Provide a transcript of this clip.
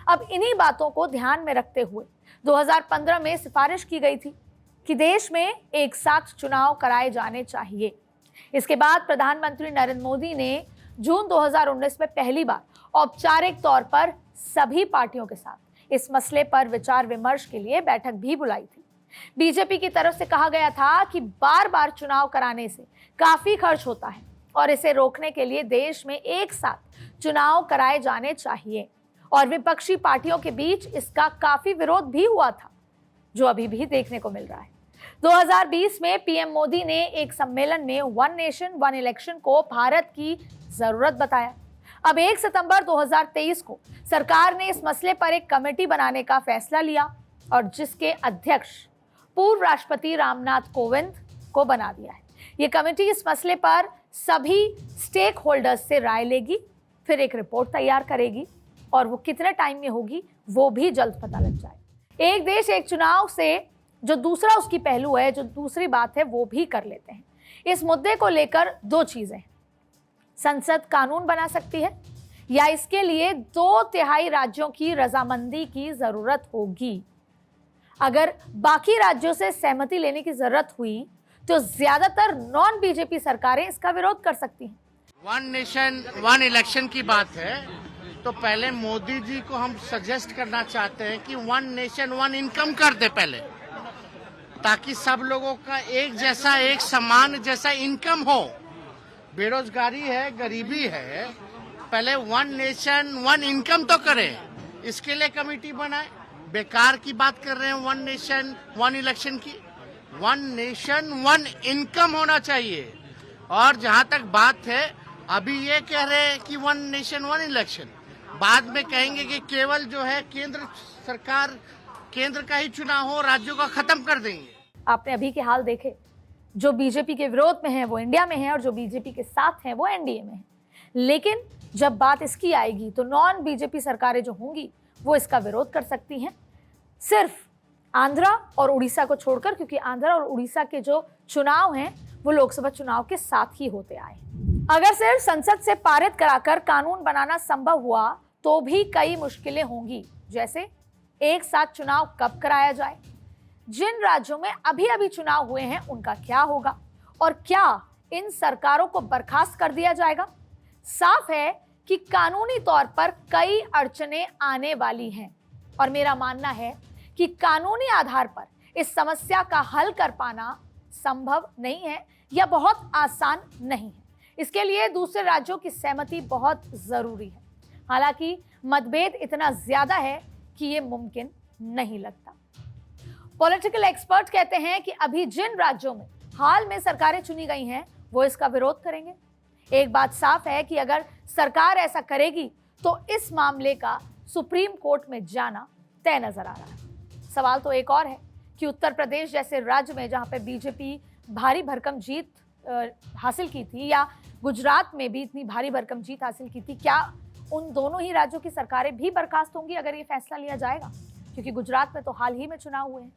अब इन्हीं बातों को ध्यान में रखते हुए 2015 में सिफारिश की गई थी कि देश में एक साथ चुनाव कराए जाने चाहिए। इसके बाद प्रधानमंत्री नरेंद्र मोदी ने जून 2019 में पहली बार औपचारिक तौर पर सभी पार्टियों के साथ इस मसले पर विचार विमर्श के लिए बैठक भी बुलाई थी। बीजेपी की तरफ से कहा गया था कि बार बार चुनाव कराने से काफी खर्च होता है और इसे रोकने के लिए देश में एक साथ चुनाव कराए जाने चाहिए, और विपक्षी पार्टियों के बीच इसका काफी विरोध भी हुआ था, जो अभी भी देखने को मिल रहा है। 2020 में पीएम मोदी ने एक सम्मेलन में वन नेशन वन इलेक्शन को भारत की जरूरत बताया। अब 1 सितंबर 2023 को सरकार ने इस मसले पर एक कमेटी बनाने का फैसला लिया और जिसके अध्यक्ष पूर्व राष्ट्रपति रामनाथ कोविंद को बना दिया है। ये कमेटी इस मसले पर सभी स्टेक होल्डर्स से राय लेगी, फिर एक रिपोर्ट तैयार करेगी और वो कितने टाइम में होगी वो भी जल्द पता लग जाए। एक देश एक चुनाव से जो दूसरा उसकी पहलू है, जो दूसरी बात है, वो भी कर लेते हैं। इस मुद्दे को लेकर दो चीजें हैं। संसद कानून बना सकती है या इसके लिए 2/3 राज्यों की रजामंदी की जरूरत होगी। अगर बाकी राज्यों से सहमति लेने की जरूरत हुई तो ज्यादातर नॉन बीजेपी सरकारें इसका विरोध कर सकती हैं। वन नेशन वन इलेक्शन की बात है तो पहले मोदी जी को हम सजेस्ट करना चाहते हैं कि वन नेशन वन इनकम कर दे पहले, ताकि सब लोगों का एक जैसा एक समान जैसा इनकम हो। बेरोजगारी है, गरीबी है, पहले वन नेशन वन इनकम तो करें, इसके लिए कमेटी बनाए। बेकार की बात कर रहे हैं वन नेशन वन इलेक्शन की। वन नेशन वन इनकम होना चाहिए। और जहां तक बात है, अभी ये कह रहे हैं कि वन नेशन वन इलेक्शन, बाद में कहेंगे कि केवल जो है केंद्र सरकार, केंद्र का ही चुनाव हो, राज्यों का खत्म कर देंगे। आपने अभी के हाल देखे, जो बीजेपी के विरोध में है वो इंडिया में है और जो बीजेपी के साथ हैं वो एनडीए में है। लेकिन जब बात इसकी आएगी तो नॉन बीजेपी सरकारें जो होंगी वो इसका विरोध कर सकती हैं, सिर्फ आंध्रा और उड़ीसा को छोड़कर, क्योंकि आंध्रा और उड़ीसा के जो चुनाव हैं वो लोकसभा चुनाव के साथ ही होते आए। अगर सिर्फ संसद से पारित कराकर कानून बनाना संभव हुआ तो भी कई मुश्किलें होंगी, जैसे एक साथ चुनाव कब कराया जाए, जिन राज्यों में अभी अभी चुनाव हुए हैं उनका क्या होगा, और क्या इन सरकारों को बर्खास्त कर दिया जाएगा। साफ है कि कानूनी तौर पर कई अड़चनें आने वाली हैं और मेरा मानना है कि कानूनी आधार पर इस समस्या का हल कर पाना संभव नहीं है या बहुत आसान नहीं है। इसके लिए दूसरे राज्यों की सहमति बहुत जरूरी है। हालांकि मतभेद इतना ज्यादा है कि ये मुमकिन नहीं लगता। पॉलिटिकल एक्सपर्ट कहते हैं कि अभी जिन राज्यों में हाल में सरकारें चुनी गई हैं वो इसका विरोध करेंगे। एक बात साफ है कि अगर सरकार ऐसा करेगी तो इस मामले का सुप्रीम कोर्ट में जाना तय नजर आ रहा है। सवाल तो एक और है कि उत्तर प्रदेश जैसे राज्य में जहां पे बीजेपी भारी भरकम जीत हासिल की थी, या गुजरात में भी इतनी भारी भरकम जीत हासिल की थी, क्या उन दोनों ही राज्यों की सरकारें भी बर्खास्त होंगी अगर ये फैसला लिया जाएगा? क्योंकि गुजरात में तो हाल ही में चुनाव हुए हैं।